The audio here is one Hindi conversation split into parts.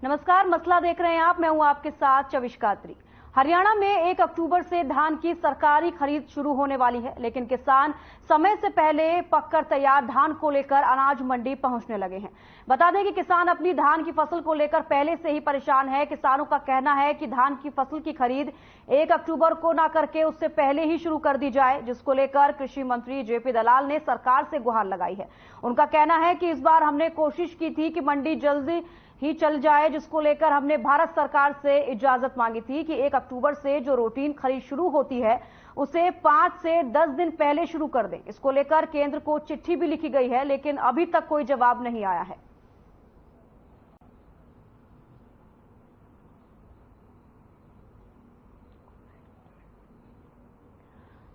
नमस्कार, मसला देख रहे हैं आप। मैं हूं आपके साथ चविष्कात्री। हरियाणा में 1 अक्टूबर से धान की सरकारी खरीद शुरू होने वाली है, लेकिन किसान समय से पहले पककर तैयार धान को लेकर अनाज मंडी पहुंचने लगे हैं। बता दें कि किसान अपनी धान की फसल को लेकर पहले से ही परेशान है। किसानों का कहना है कि धान की फसल की खरीद 1 अक्टूबर को ना करके उससे पहले ही शुरू कर दी जाए, जिसको लेकर कृषि मंत्री जेपी दलाल ने सरकार से गुहार लगाई है। उनका कहना है कि इस बार हमने कोशिश की थी कि मंडी जल्दी ही चल जाए, जिसको लेकर हमने भारत सरकार से इजाजत मांगी थी कि 1 अक्टूबर से जो रूटीन खरीद शुरू होती है उसे 5 से 10 दिन पहले शुरू कर दें। इसको लेकर केंद्र को चिट्ठी भी लिखी गई है, लेकिन अभी तक कोई जवाब नहीं आया है।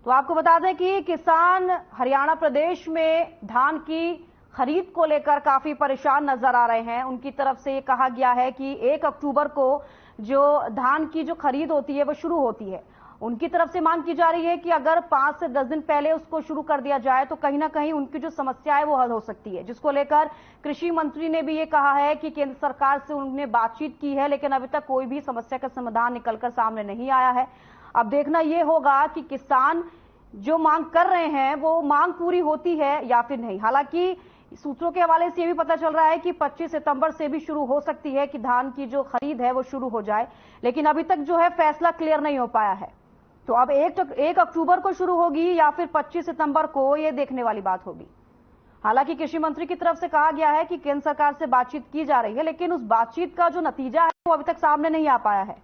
तो आपको बता दें कि किसान हरियाणा प्रदेश में धान की खरीद को लेकर काफी परेशान नजर आ रहे हैं। उनकी तरफ से ये कहा गया है कि 1 अक्टूबर को जो धान की जो खरीद होती है वो शुरू होती है। उनकी तरफ से मांग की जा रही है कि अगर 5 से 10 दिन पहले उसको शुरू कर दिया जाए तो कहीं ना कहीं उनकी जो समस्या है वो हल हो सकती है, जिसको लेकर कृषि मंत्री ने भी ये कहा है कि केंद्र सरकार से उन्होंने बातचीत की है, लेकिन अभी तक कोई भी समस्या का समाधान निकलकर सामने नहीं आया है। अब देखना यह होगा कि किसान जो मांग कर रहे हैं वो मांग पूरी होती है या फिर नहीं। हालांकि सूत्रों के हवाले से यह भी पता चल रहा है कि 25 सितंबर से भी शुरू हो सकती है कि धान की जो खरीद है वो शुरू हो जाए, लेकिन अभी तक जो है फैसला क्लियर नहीं हो पाया है। तो अब 1 अक्टूबर को शुरू होगी या फिर 25 सितंबर को, ये देखने वाली बात होगी। हालांकि कृषि मंत्री की तरफ से कहा गया है कि केंद्र सरकार से बातचीत की जा रही है, लेकिन उस बातचीत का जो नतीजा है वो अभी तक सामने नहीं आ पाया है।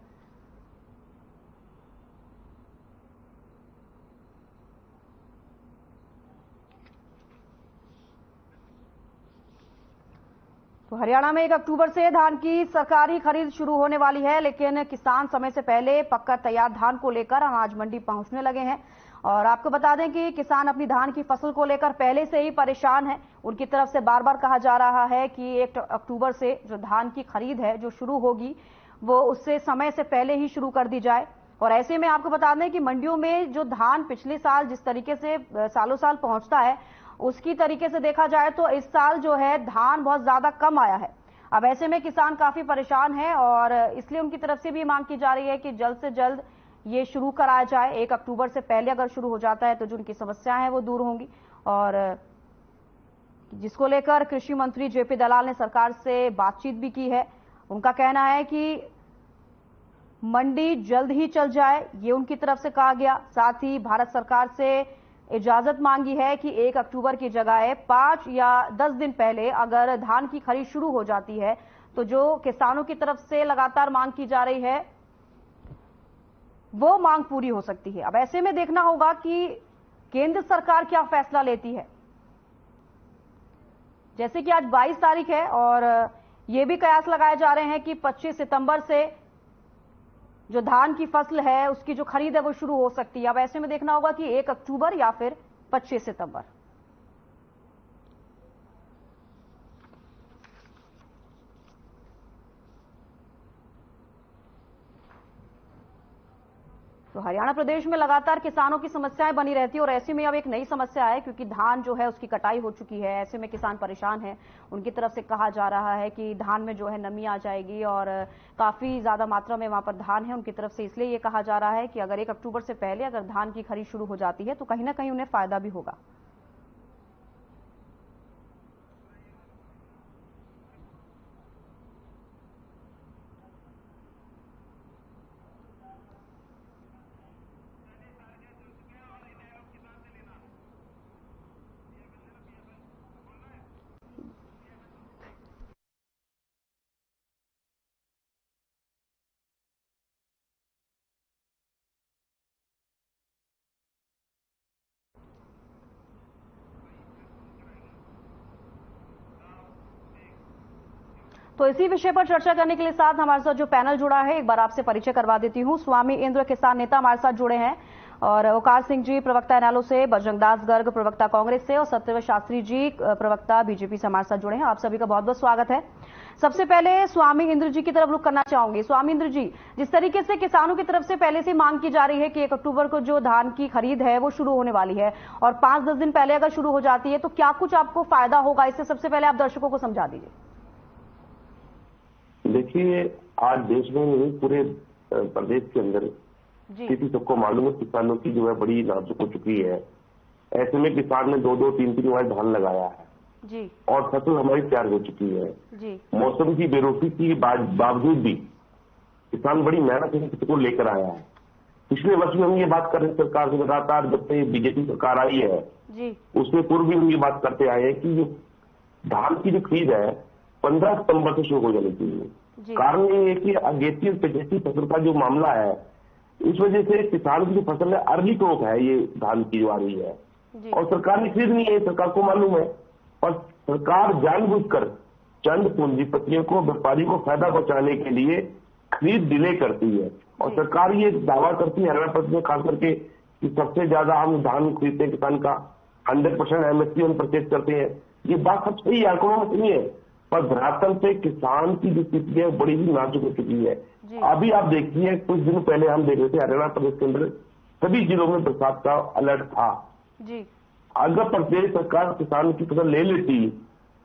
तो हरियाणा में 1 अक्टूबर से धान की सरकारी खरीद शुरू होने वाली है, लेकिन किसान समय से पहले पककर तैयार धान को लेकर अनाज मंडी पहुंचने लगे हैं। और आपको बता दें कि किसान अपनी धान की फसल को लेकर पहले से ही परेशान है। उनकी तरफ से बार बार कहा जा रहा है कि 1 अक्टूबर से जो धान की खरीद है जो शुरू होगी वो उससे समय से पहले ही शुरू कर दी जाए। और ऐसे में आपको बता दें कि मंडियों में जो धान पिछले साल जिस तरीके से सालों साल पहुंचता है उसकी तरीके से देखा जाए तो इस साल जो है धान बहुत ज्यादा कम आया है। अब ऐसे में किसान काफी परेशान है और इसलिए उनकी तरफ से भी मांग की जा रही है कि जल्द से जल्द ये शुरू कराया जाए। 1 अक्टूबर से पहले अगर शुरू हो जाता है तो जो उनकी समस्याएं हैं वो दूर होंगी, और जिसको लेकर कृषि मंत्री जेपी दलाल ने सरकार से बातचीत भी की है। उनका कहना है कि मंडी जल्द ही चल जाए, ये उनकी तरफ से कहा गया। साथ ही भारत सरकार से इजाजत मांगी है कि 1 अक्टूबर की जगह 5 या 10 दिन पहले अगर धान की खरीद शुरू हो जाती है तो जो किसानों की तरफ से लगातार मांग की जा रही है वो मांग पूरी हो सकती है। अब ऐसे में देखना होगा कि केंद्र सरकार क्या फैसला लेती है। जैसे कि आज 22 तारीख है और ये भी कयास लगाए जा रहे हैं कि 25 सितंबर से जो धान की फसल है उसकी जो खरीद है वो शुरू हो सकती है। अब ऐसे में देखना होगा कि 1 अक्टूबर या फिर 25 सितंबर। तो हरियाणा प्रदेश में लगातार किसानों की समस्याएं बनी रहती है और ऐसे में अब एक नई समस्या है, क्योंकि धान जो है उसकी कटाई हो चुकी है। ऐसे में किसान परेशान हैं। उनकी तरफ से कहा जा रहा है कि धान में जो है नमी आ जाएगी और काफी ज्यादा मात्रा में वहां पर धान है। उनकी तरफ से इसलिए ये कहा जा रहा है कि अगर 1 अक्टूबर से पहले अगर धान की खरीद शुरू हो जाती है तो कहीं ना कहीं उन्हें फायदा भी होगा। तो इसी विषय पर चर्चा करने के लिए साथ हमारे साथ जो पैनल जुड़ा है एक बार आपसे परिचय करवा देती हूं। स्वामी इंद्र किसान नेता हमारे साथ जुड़े हैं, और ओकार सिंह जी प्रवक्ता इनेलो से, बजरंग दास गर्ग प्रवक्ता कांग्रेस से, और सत्यव्रत शास्त्री जी प्रवक्ता बीजेपी से हमारे साथ जुड़े हैं। आप सभी का बहुत बहुत स्वागत है। सबसे पहले स्वामी इंद्र जी की तरफ रुख करना चाहूंगी। स्वामी इंद्र जी, जिस तरीके से किसानों की तरफ से पहले से मांग की जा रही है कि 1 अक्टूबर को जो धान की खरीद है वो शुरू होने वाली है और 5-10 दिन पहले अगर शुरू हो जाती है तो क्या कुछ आपको फायदा होगा, इससे सबसे पहले आप दर्शकों को समझा दीजिए। देखिए, आज देश में नहीं पूरे प्रदेश के अंदर स्थिति सबको मालूम है, किसानों की जो है बड़ी नाजुक हो चुकी है। ऐसे में किसान ने 2-2, 3-3 बार धान लगाया है जी। और फसल हमारी तैयार हो चुकी है जी। मौसम की बेरुखी के बावजूद भी किसान बड़ी मेहनत से किसी को लेकर आया है। पिछले वर्ष में हम ये बात कर रहे सरकार से लगातार, जब से बीजेपी सरकार आई है जी। उससे पूर्व भी हम ये बात करते आए हैं कि धान की जो खरीद है 15 सितंबर से शुरू हो जानी चाहिए। कारण ये है कि अगेती और पछेती फसल का जो मामला है, इस वजह से किसान की जो फसल है अर्ली क्रॉप है, ये धान की जो आ रही है और सरकार ने खरीदनी है, सरकार को मालूम है। और सरकार जानबूझकर चंद पूंजीपतियों को, व्यापारी को फायदा पहुंचाने के लिए खरीद डिले करती है। और सरकार ये दावा करती है हरियाणा प्रदेश में खास करके कि सबसे ज्यादा हम धान खरीदते हैं, किसान का 100% एमएसपी हम परचेज करते हैं। ये बात सब सही है, आंकड़ों में सही है, पर धरातल पे किसान की जो स्थिति है बड़ी ही नाजुक हो चुकी है। अभी आप देखिए, कुछ दिन पहले हम देख रहे थे हरियाणा प्रदेश के अंदर सभी जिलों में बरसात का अलर्ट था। अगर प्रदेश सरकार किसान की फसल ले लेती,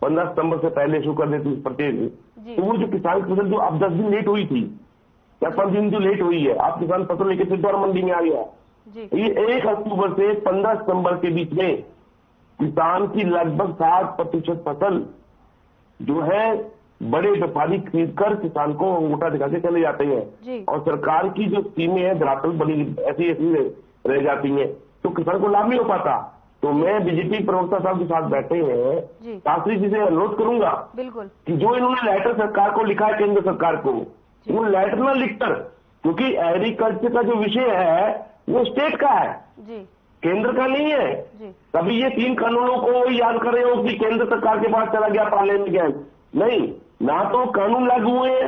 15 सितंबर से पहले शुरू कर देती परचेज, तो वो जो किसान की फसल जो अब 10 दिन लेट हुई थी या 5 दिन जो लेट हुई है, आप किसान फसल लेके सिर्फ और मंडी में आ गया। ये 1 अक्टूबर से 15 सितंबर के बीच में किसान की लगभग 60% फसल जो है बड़े व्यापारी खरीद कर किसान को अंगूठा दिखा के चले जाते हैं और सरकार की जो स्कीमें हैं धरातल बड़ी ऐसी ऐसी रह जाती हैं, तो किसान को लाभ नहीं हो पाता। तो मैं बीजेपी प्रवक्ता साहब के साथ बैठे हैं, शास्त्री जी से अनुरोध करूंगा बिल्कुल कि जो इन्होंने लेटर सरकार को लिखा है, केंद्र सरकार को, वो लेटर ना लिखकर, क्योंकि एग्रीकल्चर का जो विषय है वो स्टेट का है, केंद्र का नहीं है। तभी ये 3 कानूनों को याद कर रहे हो कि केंद्र सरकार के पास चला गया, पार्लियामेंट गया, नहीं, ना तो कानून लागू हुए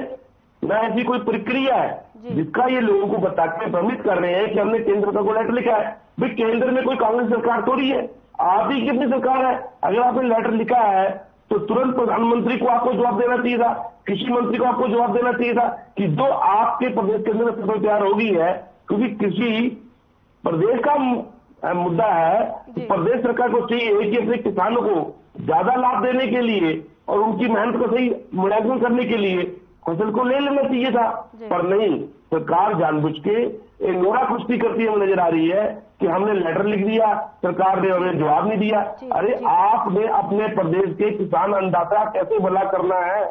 ना ऐसी कोई प्रक्रिया है जिसका ये लोगों को बता के भ्रमित कर रहे हैं कि हमने केंद्र सरकार को लेटर लिखा है। भाई केंद्र में कोई कांग्रेस सरकार थोड़ी है, आप ही की अपनी सरकार है। अगर आपने लेटर लिखा है तो तुरंत प्रधानमंत्री को आपको जवाब देना चाहिए था, कृषि मंत्री को आपको जवाब देना चाहिए था कि जो आपके प्रदेश के अंदर फसल तैयार हो गई है, क्योंकि कृषि प्रदेश का मुद्दा है, तो प्रदेश सरकार को चाहिए कि अपने किसानों को ज्यादा लाभ देने के लिए और उनकी मेहनत को सही मूल्यांकन करने के लिए फसल को ले लेना चाहिए था, पर नहीं, सरकार जानबूझ के नोरा कुश्ती करती है नजर आ रही है कि हमने लेटर लिख दिया, सरकार ने हमें जवाब नहीं दिया। अरे आपने अपने प्रदेश के किसान अन्नदाता कैसे भला करना है,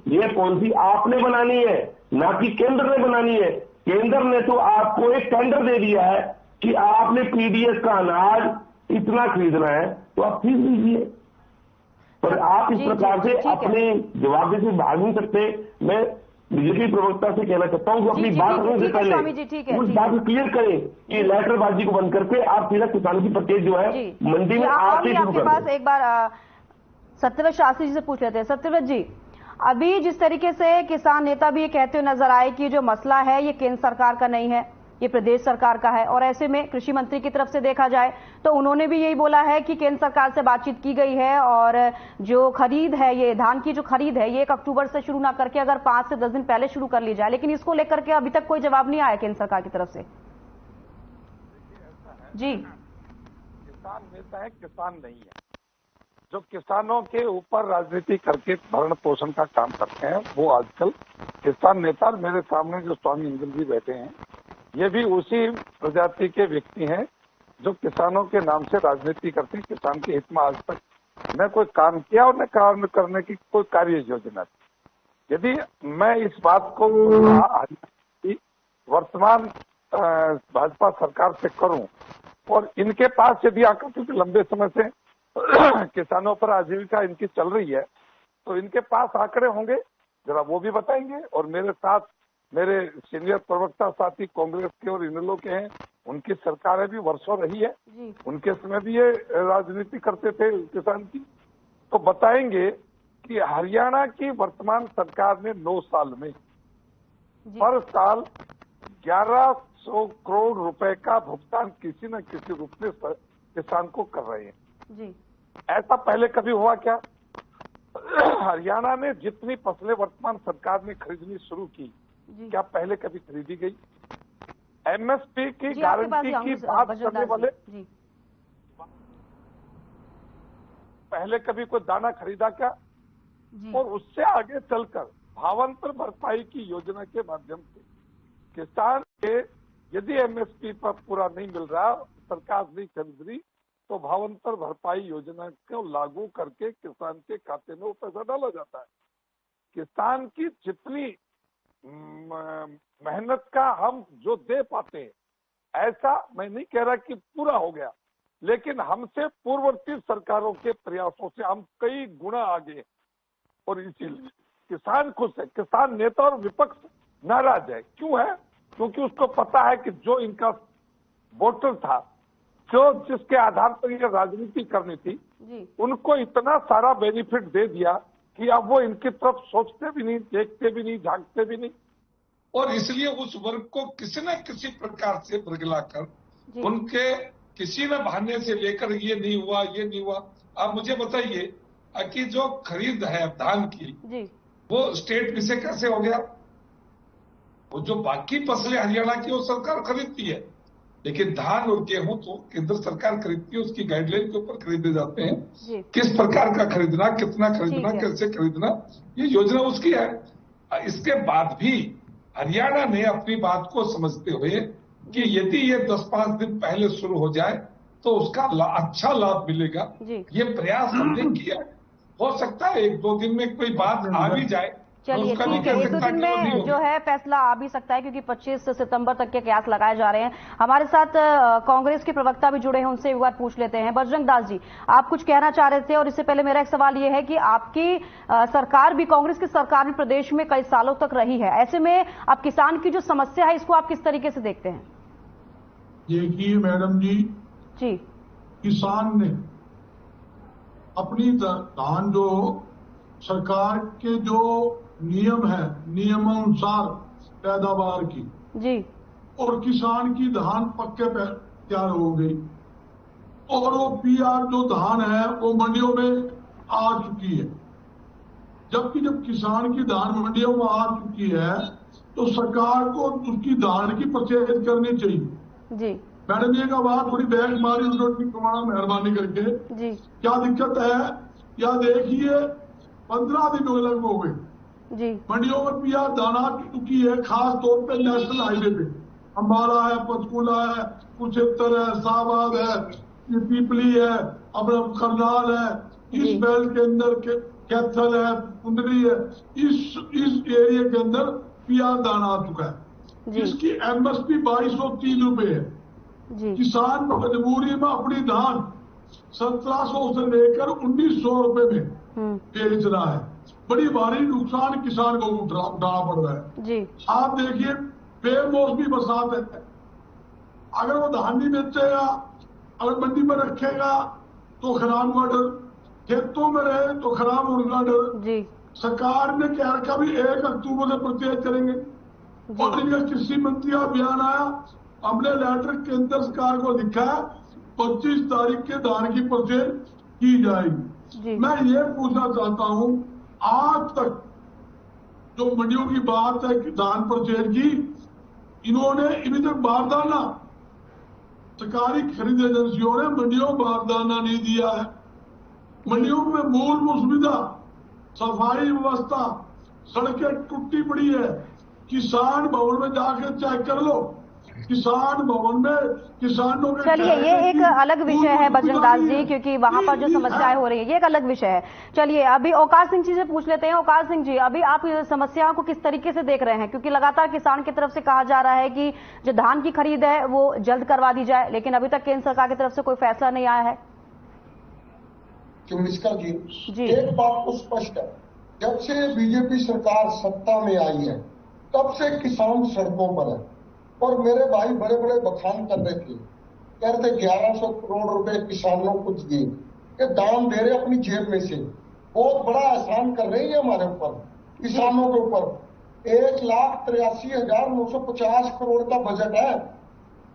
ये पॉलिसी आपने बनानी है, ना कि केंद्र ने बनानी है। केंद्र ने तो आपको एक टेंडर दे दिया है कि आपने पीडीएस का अनाज इतना खरीदना है, तो आप खरीद लीजिए, पर आप इस प्रकार से अपने जवाबदेही से भाग नहीं सकते। मैं बीजेपी प्रवक्ता से कहना चाहता हूँ कि अपनी बात करने से पहले उस बात को क्लियर करें कि लेटरबाजी को बंद करके आप सीधा किसान की परचेज जो है मंडी में आपके पास एक बार सत्यव्रत शास्त्री जी से पूछ लेते हैं। सत्यव्रत जी, अभी जिस तरीके से किसान नेता भी ये कहते हुए नजर आए कि जो मसला है ये केंद्र सरकार का नहीं है, ये प्रदेश सरकार का है, और ऐसे में कृषि मंत्री की तरफ से देखा जाए तो उन्होंने भी यही बोला है कि केंद्र सरकार से बातचीत की गई है और जो खरीद है, ये धान की जो खरीद है, ये 1 अक्टूबर से शुरू ना करके अगर 5 से 10 दिन पहले शुरू कर ली जाए, लेकिन इसको लेकर के अभी तक कोई जवाब नहीं आया केंद्र सरकार की तरफ से। जी, किसान नेता है, किसान नहीं है। जो किसानों के ऊपर राजनीति करके भरण पोषण का काम करते हैं वो आजकल किसान नेता। मेरे सामने जो स्वामी इंद्र जी बैठे हैं, ये भी उसी प्रजाति के व्यक्ति हैं जो किसानों के नाम से राजनीति करते हैं। किसान के हित में आज तक न कोई काम किया और न काम करने की कोई कार्य योजना थी। यदि मैं इस बात को वर्तमान भाजपा सरकार से करूं और इनके पास यदि आकर, क्योंकि लंबे समय से किसानों पर आजीविका इनकी चल रही है, तो इनके पास आंकड़े होंगे, जरा वो भी बताएंगे। और मेरे साथ मेरे सीनियर प्रवक्ता साथी कांग्रेस के और इनेलो के हैं, उनकी सरकारें भी वर्षों रही है, उनके समय भी ये राजनीति करते थे किसान की, तो बताएंगे कि हरियाणा की वर्तमान सरकार ने 9 साल में हर साल 1100 करोड़ रुपए का भुगतान किसी न किसी रूप में किसान को कर रहे हैं। ऐसा पहले कभी हुआ क्या? हरियाणा में जितनी फसलें वर्तमान सरकार ने खरीदनी शुरू की, क्या पहले कभी खरीदी गई? एमएसपी की गारंटी की बात करने वाले पहले कभी कोई दाना खरीदा क्या? और उससे आगे चलकर भावांतर भरपाई की योजना के माध्यम से किसान के यदि एमएसपी पर पूरा नहीं मिल रहा, सरकार नहीं खरीद रही, तो भावांतर भरपाई योजना को लागू करके किसान के खाते में वो पैसा डाला जाता है। किसान की जितनी मेहनत का हम जो दे पाते हैं, ऐसा मैं नहीं कह रहा कि पूरा हो गया, लेकिन हमसे पूर्ववर्ती सरकारों के प्रयासों से हम कई गुना आगे, और इसीलिए किसान खुश है। किसान नेता और विपक्ष नाराज है। क्यों है? क्योंकि उसको पता है कि जो इनका वोटर था, जो जिसके आधार पर ये राजनीति करनी थी, उनको इतना सारा बेनिफिट दे दिया कि अब वो इनकी तरफ सोचते भी नहीं, देखते भी नहीं, झांकते भी नहीं, और इसलिए उस वर्ग को किसी न किसी प्रकार से बरगलाकर उनके किसी न बहाने से लेकर ये नहीं हुआ, ये नहीं हुआ। आप मुझे बताइए कि जो खरीद है धान की, वो स्टेट में से कैसे हो गया? वो जो बाकी फसलें हरियाणा की वो सरकार खरीदती है, लेकिन धान और गेहूं तो केंद्र सरकार खरीदती है, उसकी गाइडलाइन के ऊपर खरीदे जाते हैं। किस प्रकार का खरीदना, कितना खरीदना, कैसे खरीदना, ये योजना उसकी है। इसके बाद भी हरियाणा ने अपनी बात को समझते हुए कि यदि ये 10-5 दिन पहले शुरू हो जाए तो उसका अच्छा लाभ मिलेगा, ये प्रयास हमने किया। हो सकता है 1-2 दिन में कोई बात आ भी जाए। चलिए ठीक है, 1-2 दिन में जो है फैसला आ भी सकता है, क्योंकि 25 सितंबर तक के कयास लगाए जा रहे हैं। हमारे साथ कांग्रेस के प्रवक्ता भी जुड़े हैं, उनसे एक बार पूछ लेते हैं। बजरंग दास जी, आप कुछ कहना चाह रहे थे, और इससे पहले मेरा एक सवाल ये है कि आपकी सरकार भी, कांग्रेस की सरकार भी प्रदेश में कई सालों तक रही है, ऐसे में अब किसान की जो समस्या है इसको आप किस तरीके से देखते हैं? देखिए मैडम जी, किसान ने अपनी धान जो सरकार के जो नियम है, नियमानुसार पैदावार की जी, और किसान की धान पक्के पे तैयार हो गई, और वो पीआर जो धान है वो मंडियों में आ चुकी है। जबकि जब किसान की धान मंडियों में आ चुकी है तो सरकार को उसकी धान की परचेज करनी चाहिए। जी मैडम ये का बात थोड़ी बैग मारी की कमाना मेहरबानी करके जी, क्या दिक्कत है? या देखिए 15 दिन लगभग हो गए जी, मंडियों में पीआर दाना चुकी है, खास तौर पे नेशनल हाईवे पे अम्बाला है, पंचकूला है, कुरुक्षेत्र है, शाहबाद है, ये पीपली है, अपना करनाल है, इस बेल्ट के अंदर कैथल है, कुंडली है, इस एरिया के अंदर पीआर दाना आ चुका है। इसकी एमएसपी 2203 रुपए है। किसान मजबूरी में अपनी धान 1700 से लेकर 1900 रुपए में बेच रहा है। बड़ी भारी नुकसान किसान को उठाना पड़ रहा है जी। आप देखिए बेमौसमी बरसात है, अगर वो धान नहीं बेचेगा, अगर मंडी में रखेगा तो खराब हुआ डर, खेतों में रहे तो खराब होने का डर जी। सरकार ने कह रखा भी 1 अक्टूबर से परचेज करेंगे, और इनका कृषि मंत्री का बयान आया, हमने लेटर केंद्र सरकार को लिखा है 25 तारीख के धान की परचेज की जाएगी। मैं ये पूछना चाहता हूं, आज तक जो मंडियों की बात है कि धान परचेज की, इन्होंने अभी तक बारदाना, सरकारी खरीद एजेंसियों ने मंडियों में बारदाना नहीं दिया है। मंडियों में मूलभूत सुविधा, सफाई व्यवस्था, सड़कें टूटी पड़ी है। किसान भवन में जाकर चेक कर लो, किसान भवन में किसानों के, चलिए ये एक अलग विषय है बजरंग दास जी, क्योंकि वहां पर जो समस्याएं हो रही है ये एक अलग विषय है। चलिए अभी औकार सिंह जी से पूछ लेते हैं। औकार सिंह जी, अभी आप समस्याओं को किस तरीके से देख रहे हैं? क्योंकि लगातार किसान की तरफ से कहा जा रहा है कि जो धान की खरीद है वो जल्द करवा दी जाए, लेकिन अभी तक केंद्र सरकार की तरफ से कोई फैसला नहीं आया है। चुमिस्का जी, एक बात तो स्पष्ट है, जब से बीजेपी सरकार सत्ता में आई है तब से किसान सड़कों पर है। और मेरे भाई बड़े बड़े बखान कर रहे थे, कह रहे थे 1100 करोड़ रुपए किसानों को दिए, ये दाम दे रहे अपनी जेब में से, बहुत बड़ा एहसान कर रहे हैं हमारे ऊपर, किसानों के ऊपर। 1,83,950 करोड़ का बजट है,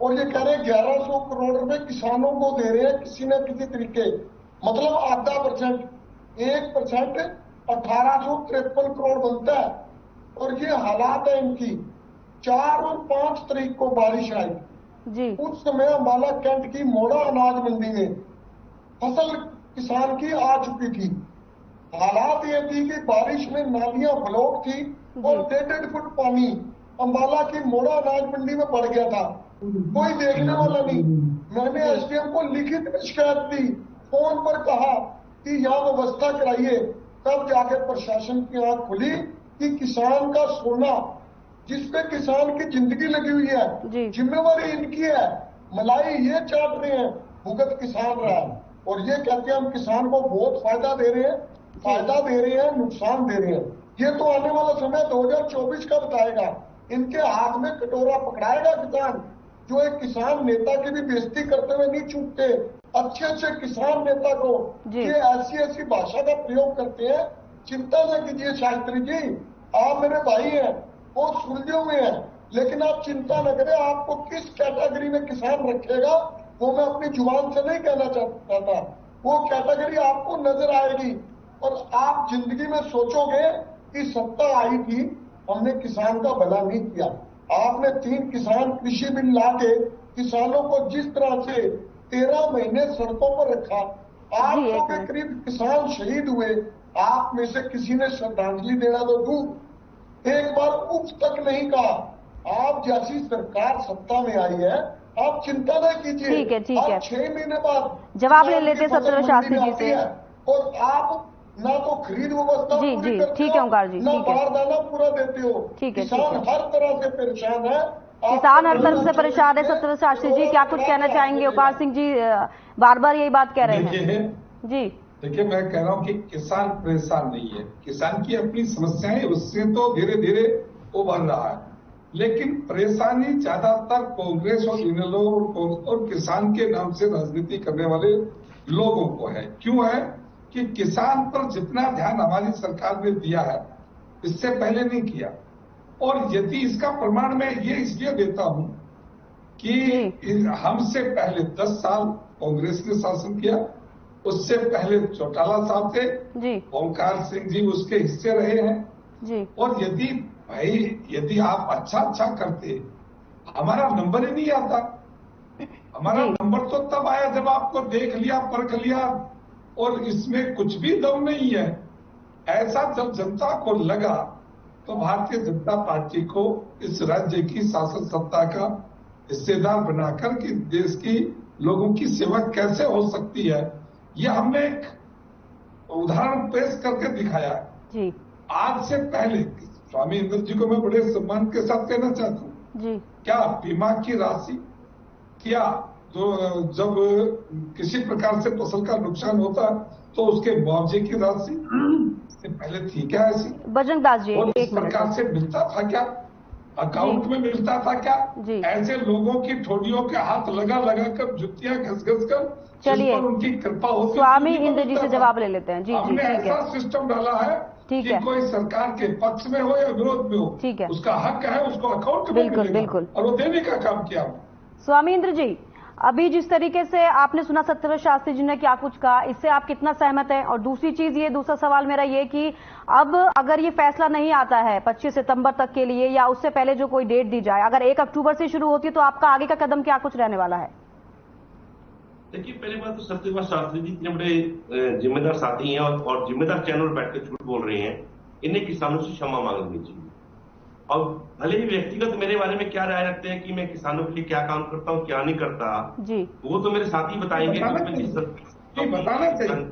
और ये कह रहे 1100 करोड़ रुपए किसानों को दे रहे हैं किसी न किसी तरीके, मतलब आधा %, 1% 1853 करोड़ बनता है। और ये हालात है इनकी। 4 और 5 तारीख को बारिश आई जी। उस समय अम्बाला कैंट की मोड़ा अनाज मंडी में फसल किसान की आ चुकी थी, हालात ये थी कि बारिश में नालियां ब्लॉक थी और 1.5 फुट पानी अंबाला की मोड़ा अनाज मंडी में बढ़ गया था। कोई देखने वाला नहीं। मैंने एसडीएम को लिखित में शिकायत दी, फोन पर कहा कि यहाँ व्यवस्था कराइए। तब जाके प्रशासन की आंख खुली कि किसान का सोना जिसपे किसान की जिंदगी लगी हुई है, जिम्मेवारी इनकी है। मलाई ये चाट रहे हैं, भुगत किसान रहा है। और ये कहते हैं हम किसान को बहुत फायदा दे रहे हैं, नुकसान दे रहे हैं। ये तो आने वाला समय 2024 का बताएगा। इनके हाथ में कटोरा पकड़ाएगा किसान, जो एक किसान नेता की भी बेइज्जती करते हुए नहीं चूकते। अच्छे किसान नेता को ये ऐसी भाषा का प्रयोग करते हैं। चिंता न कीजिए शास्त्री जी, आप मेरे भाई हैं, वो सुलझे हुए हैं, लेकिन आप चिंता न करें। आपको किस कैटेगरी में किसान रखेगा वो मैं अपनी जुबान से नहीं कहना चाहता। वो कैटेगरी आपको नजर आएगी और आप जिंदगी में सोचोगे कि सत्ता आई थी, हमने किसान का भला नहीं किया। आपने 3 किसान कृषि बिल लाके किसानों को जिस तरह से 13 महीने सड़कों पर रखा, 800 के करीब किसान शहीद हुए। आप में से किसी ने श्रद्धांजलि देना तो दूर, एक बार उफ तक नहीं कहा। आप जैसी सरकार सत्ता में आई है, आप चिंता न कीजिए। ठीक है। 6 महीने बाद जवाब ले लेते सत्यव्रत शास्त्री जी से। और आप ना तो खरीद व्यवस्था पूरी करते ठीक है ओंकार जी, ना बारदाना पूरा देते हो। किसान हर तरह से परेशान है। किसान हर तरफ से परेशान है। सत्यव्रत शास्त्री जी क्या कुछ कहना चाहेंगे? ओंकार सिंह जी बार बार यही बात कह रहे हैं। जी देखिए, मैं कह रहा हूँ कि किसान परेशान नहीं है। किसान की अपनी समस्याएं, उससे तो धीरे धीरे उभर रहा है। लेकिन परेशानी ज्यादातर कांग्रेस और इनेलो और किसान के नाम से राजनीति करने वाले लोगों को है। क्यों है कि किसान पर जितना ध्यान हमारी सरकार ने दिया है, इससे पहले नहीं किया। और यदि इसका प्रमाण मैं ये इसलिए देता हूं कि हमसे पहले 10 साल कांग्रेस ने शासन किया, उससे पहले चौटाला साहब थे, ओंकार सिंह जी उसके हिस्से रहे हैं। और यदि आप अच्छा करते, हमारा नंबर ही नहीं आता। हमारा नंबर तो तब आया जब आपको देख लिया, परख लिया और इसमें कुछ भी दम नहीं है। ऐसा जब जनता को लगा तो भारतीय जनता पार्टी को इस राज्य की शासन सत्ता का हिस्सेदार बनाकर कि देश की लोगों की सेवा कैसे हो सकती है, ये हमने एक उदाहरण पेश करके दिखाया है। आज से पहले स्वामी इंद्र जी को मैं बड़े सम्मान के साथ कहना चाहता हूँ, क्या बीमा की राशि, क्या जब किसी प्रकार से फसल का नुकसान होता तो उसके मुआवजे की राशि पहले थी क्या ऐसी? बजरंग दास जी, और इस प्रकार से मिलता था क्या? अकाउंट में मिलता था क्या? ऐसे लोगों की ठोडियों के हाथ लगा कर, जुतियां घस कर, चलिए उनकी कृपा होती, स्वामी इंद्र जी से जवाब ले लेते हैं। हमने ऐसा सिस्टम डाला है कि कोई सरकार के पक्ष में हो या विरोध में हो, उसका हक है, उसको अकाउंट में मिलेगा और वो देने का काम किया। स्वामी इंद्र जी, अभी जिस तरीके से आपने सुना सत्यव्रत शास्त्री जी ने क्या कुछ कहा, इससे आप कितना सहमत हैं? और दूसरी चीज ये, दूसरा सवाल मेरा ये कि अब अगर ये फैसला नहीं आता है 25 सितंबर तक के लिए या उससे पहले जो कोई डेट दी जाए, अगर 1 अक्टूबर से शुरू होती है तो आपका आगे का कदम क्या कुछ रहने वाला है? देखिए, पहली बात तो सत्यव्रत शास्त्री जी इतने बड़े जिम्मेदार साथी हैं और जिम्मेदार चैनल पर बैठकर झूठ बोल रहे हैं। इन्हें किसानों से क्षमा मांगनी चाहिए। और भले ही व्यक्तिगत मेरे बारे में क्या राय रखते हैं कि मैं किसानों के लिए क्या काम करता हूँ, क्या नहीं करता, वो तो मेरे साथी बताएंगे। बताना चाहिए,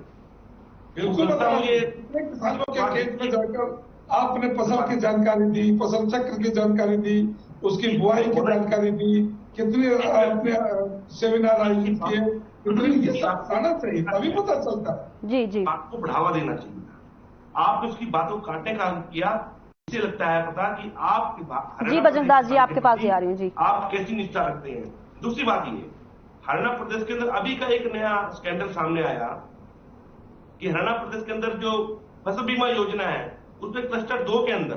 बिल्कुल बताइए। किसानों के खेत में जाकर आपने फसल की जानकारी दी, फसल चक्र की जानकारी दी, उसकी बुआई की जानकारी दी, कितने अपने सेमिनार आयोजित किए, ये सब बताना चाहिए, तभी पता चलता है। जी आपको बढ़ावा देना चाहिए। आपने उसकी बातों को काटने का किया, इसे लगता है पता कि आप जी बजरंग दास जी आपके पास ही आ रही हूँ जी, आप कैसी निष्ठा रखते हैं। दूसरी बात ये, हरियाणा प्रदेश के अंदर अभी का एक नया स्कैंडल सामने आया कि हरियाणा प्रदेश के अंदर जो फसल बीमा योजना है, उसमें क्लस्टर 2 के अंदर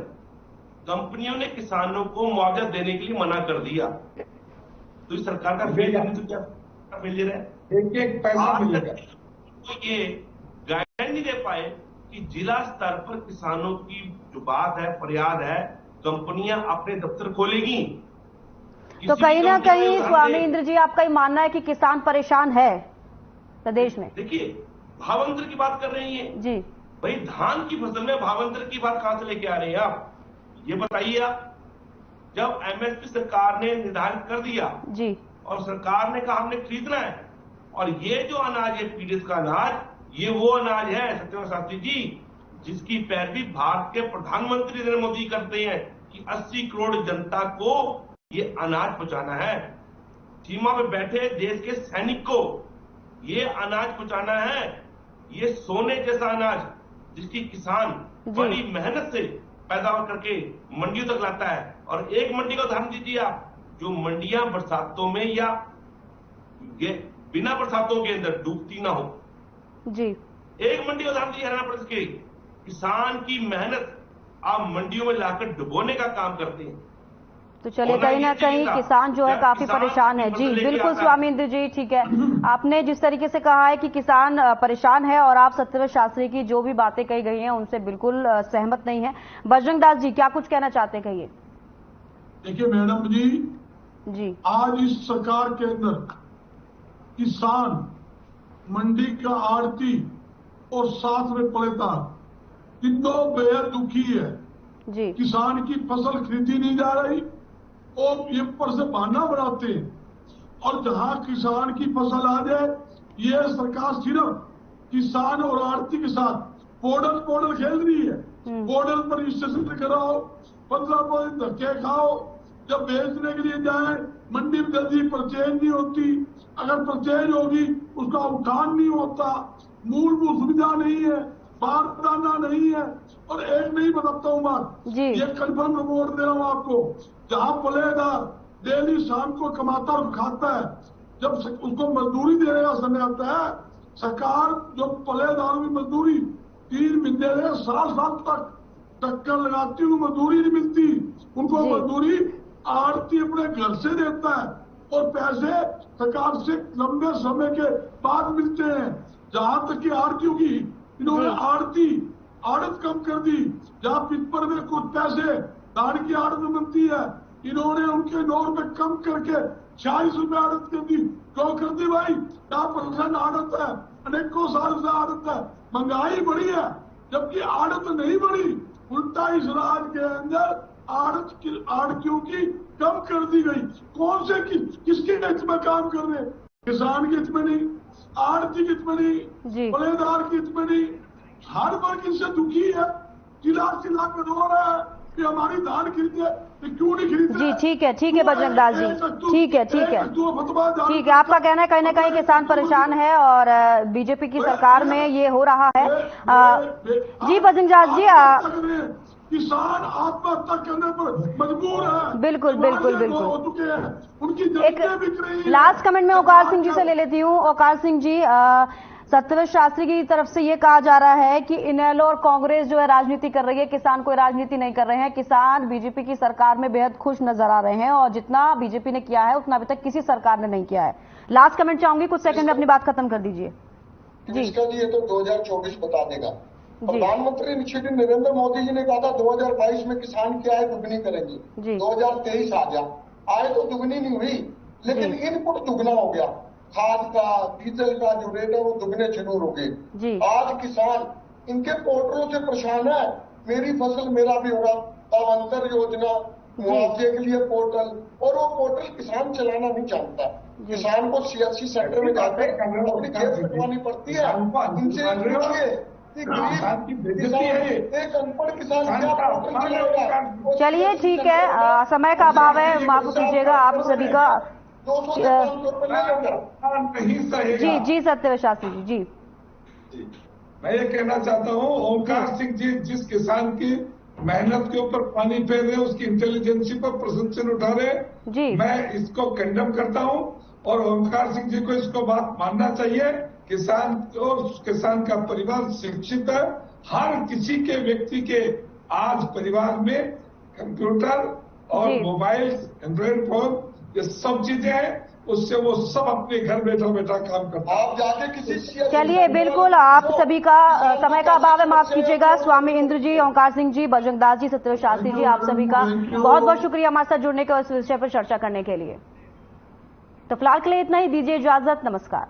कंपनियों ने किसानों को मुआवजा देने के लिए मना कर दिया। तो इस सरकार का फेलियर तो क्या फेलियर है? एक पैसा मिलेगा। तो ये गाइडलाइन नहीं दे पाए कि जिला स्तर पर किसानों की जो बात है, फरियाद है, कंपनियां अपने दफ्तर खोलेगी। तो कहीं ना कहीं स्वामी इंद्र जी आपका ही मानना है कि किसान परेशान है प्रदेश में? देखिए, भावांतर की बात कर रही है जी, भाई धान की फसल में भावांतर की बात कहां से लेके आ रहे हैं आप? ये बताइए आप। जब एमएसपी सरकार ने निर्धारित कर दिया जी, और सरकार ने कहा हमने खरीदना है, और ये जो अनाज है पीड़ित का अनाज, ये वो अनाज है सत्येंद्र शास्त्री जी जिसकी पैरवी भारत के प्रधानमंत्री नरेंद्र मोदी करते हैं कि 80 करोड़ जनता को ये अनाज पहुंचाना है। सीमा पे बैठे देश के सैनिक को ये अनाज पहुंचाना है। ये सोने जैसा अनाज जिसकी किसान बड़ी मेहनत से पैदावार करके मंडियों तक लाता है। और एक मंडी का उदाहरण दीजिए आप, जो मंडियां बरसातों में या बिना बरसातों के अंदर डूबती ना हो जी। एक मंडी का उदाहरण दीजिए हरियाणा प्रदेश के किसान की मेहनत आप मंडियों में लाकर डुबोने का काम करते हैं। तो चलिए, कहीं ना कहीं किसान जो है काफी परेशान है। जी बिल्कुल स्वामी इंद्र जी, ठीक है। आपने जिस तरीके से कहा है कि किसान परेशान है और आप सत्येंद्र शास्त्री की जो भी बातें कही गई हैं उनसे बिल्कुल सहमत नहीं है। बजरंग दास जी क्या कुछ कहना चाहते हैं, कहिए। देखिए मैडम जी, आज इस सरकार के अंदर किसान, मंडी का आड़ती और साथ में पलेदार तीनों बेहद दुखी है जी। किसान की फसल खरीदी नहीं जा रही और ये पर से बहाना बनाते हैं, और जहां किसान की फसल आ जाए ये सरकार सिर्फ किसान और आड़ती के साथ मॉडल खेल रही है। मॉडल पर रजिस्ट्रेशन कराओ, 15 धक्के खाओ, जब बेचने के लिए जाए मंडी में जल्दी परचेज नहीं होती, अगर परचेज होगी उसका उठान नहीं होता, मूलभूत सुविधा नहीं है, बारदाना नहीं है। और एक नहीं बताता हूँ बात, ये कन्फर्म रिपोर्ट दे रहा हूँ आपको, जहाँ पलेदार डेली शाम को कमाता और खाता है, जब उसको मजदूरी देने का समय आता है, सरकार जो पलेदारों की मजदूरी 3 महीने से 7 साल तक टक्कर लगाती हुई मजदूरी नहीं मिलती, उनको मजदूरी आड़ती अपने घर से देता है और पैसे सरकार से लंबे समय के बाद मिलते हैं। जहां तक कि आड़तियों की इन्होंने आड़त कम कर दी, जहां पिछपर में कुछ पैसे धान की आड़त में मिलती है, इन्होंने उनके 9 रुपए कम करके 40 रुपए आड़त कर दी। क्यों कर दी भाई? 10% आड़त है, अनेकों साल से आड़त है, महंगाई बढ़ी है, जबकि आड़त नहीं बढ़ी। उल्टा इस राज के अंदर आड़तियों की कम कर दी गई। कौन से किसके हित में काम कर रहे? किसान के हित में नहीं, आड़ती के हित में नहीं, पलेदार के हित में नहीं। हर वर्ग इनसे दुखी है, चिल्ला कर रो रहा है कि हमारी धान खरीदे, क्यों नहीं खरीदते? जी ठीक है बजरंग दास जी, ठीक है। आपका कहना है कहीं ना कहीं किसान परेशान है और बीजेपी की सरकार में ये हो रहा है। जी बजरंग दास जी, किसान आत्महत्या करने पर मजबूर है। बिल्कुल। हो चुके हैं, उनकी जमीनें बिक रही हैं। लास्ट कमेंट में ओकार सिंह जी से ले लेती हूँ। ओकार सिंह जी, सत्येंद्र शास्त्री की तरफ से ये कहा जा रहा है कि इनेलो और कांग्रेस जो है राजनीति कर रही है, किसान कोई राजनीति नहीं कर रहे हैं। किसान बीजेपी की सरकार में बेहद खुश नजर आ रहे हैं और जितना बीजेपी ने किया है उतना अभी तक किसी सरकार ने नहीं किया है। लास्ट कमेंट चाहूंगी, कुछ सेकंड में अपनी बात खत्म कर दीजिए। इसका लिए तो 2024 बता देगा। प्रधानमंत्री श्री नरेंद्र मोदी जी ने कहा था 2022 में किसान की आय दुगनी करेंगे, 2023 आ गया, आय तो दुगनी नहीं हुई, लेकिन इनपुट दुगना हो गया। खाद का, डीजल का जो रेट है वो दुगने जरूर हो गए। आज किसान इनके पोर्टलों से परेशान है, मेरी फसल मेरा भी होगा, अंतर योजना, मुआवजे के लिए पोर्टल, और वो पोर्टल किसान चलाना नहीं जानता। किसान को सीएससी सेंटर में जाकर अपनी खेत कटवानी पड़ती है। इनसे पूछिए, एक अनपढ़ किसान क्या पोर्टल चलाएगा? चलिए ठीक है, समय का अभाव है, माफ कीजिएगा आप सभी का। 200 से 500 रुपए जी सत्येंद्र शास्त्री जी। मैं ये कहना चाहता हूँ, ओंकार सिंह जी जिस किसान की मेहनत के ऊपर पानी फेर रहे, उसकी इंटेलिजेंसी पर प्रश्न चिन्ह उठा रहे, मैं इसको कंडेम करता हूँ और ओंकार सिंह जी को इसको बात मानना चाहिए। किसान और किसान का परिवार शिक्षित है। हर किसी के व्यक्ति के आज परिवार में कंप्यूटर और मोबाइल, एंड्रॉइड फोन, ये सब चीजें हैं, उससे वो सब अपने घर बैठा काम करते हैं। आप जाके किसी चलिए बिल्कुल, आप सभी का समय का अभाव है, माफ कीजिएगा। स्वामी इंद्र जी, ओंकार सिंह जी, बजरंग दास जी, सत्येंद्र शास्त्री जी, आप सभी का बहुत बहुत शुक्रिया हमारे साथ जुड़ने के और इस विषय पर चर्चा करने के लिए। तो फिलहाल के लिए इतना ही, दीजिए इजाजत, नमस्कार।